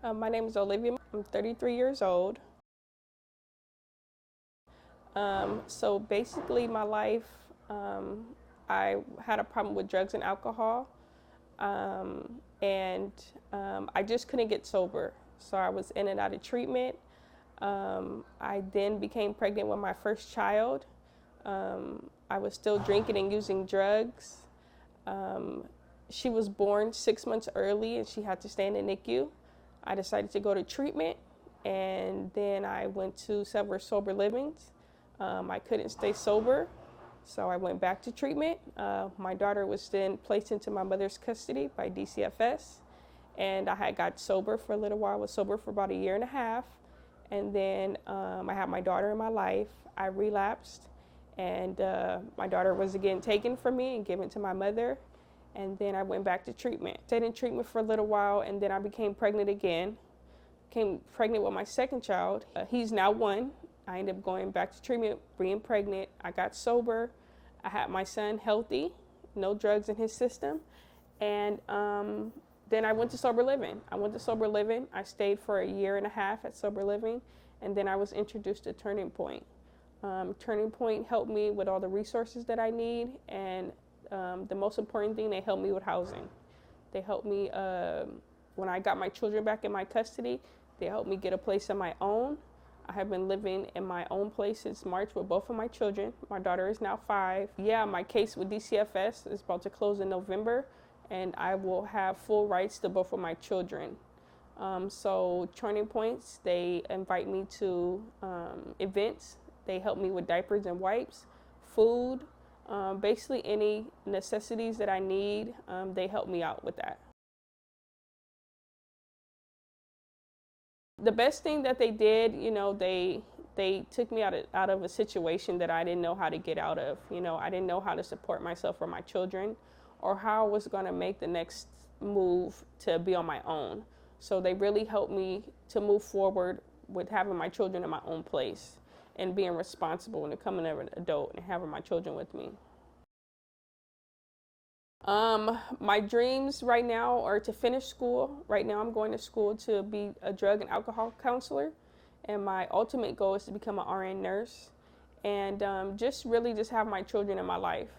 My name is Olivia. I'm 33 years old. So basically, my life, I had a problem with drugs and alcohol, and I just couldn't get sober. So I was in and out of treatment. I then became pregnant with my first child. I was still drinking and using drugs. Um, she was born 6 months early and she had to stay in the NICU. I decided to go to treatment, and then I went to several sober livings. I couldn't stay sober, so I went back to treatment. My daughter was then placed into my mother's custody by DCFS, and I had got sober for a little while. I was sober for about a year and a half, and then I had my daughter in my life. I relapsed, and my daughter was again taken from me and given to my mother. And then I went back to treatment. Stayed in treatment for a little while, and then I became pregnant again. Became pregnant with my second child. He's now 1. I ended up going back to treatment, being pregnant. I got sober. I had my son healthy, no drugs in his system. And then I went to sober living. I stayed for a year and a half at sober living, and then I was introduced to Turning Point. Turning Point helped me with all the resources that I need, and the most important thing, they helped me with housing. They helped me when I got my children back in my custody. They helped me get a place of my own. I have been living in my own place since March with both of my children. My daughter is now 5. Yeah, my case with DCFS is about to close in November, and I will have full rights to both of my children. So Turning Points, they invite me to events. They help me with diapers and wipes, food, basically any necessities that I need. They help me out with that. The best thing that they did, they took me out of a situation that I didn't know how to get out of. I didn't know how to support myself or my children, or how I was going to make the next move to be on my own. So they really helped me to move forward with having my children in my own place and being responsible and becoming an adult and having my children with me. My dreams right now are to finish school. Right now I'm going to school to be a drug and alcohol counselor, and my ultimate goal is to become an RN nurse, and just really just have my children in my life.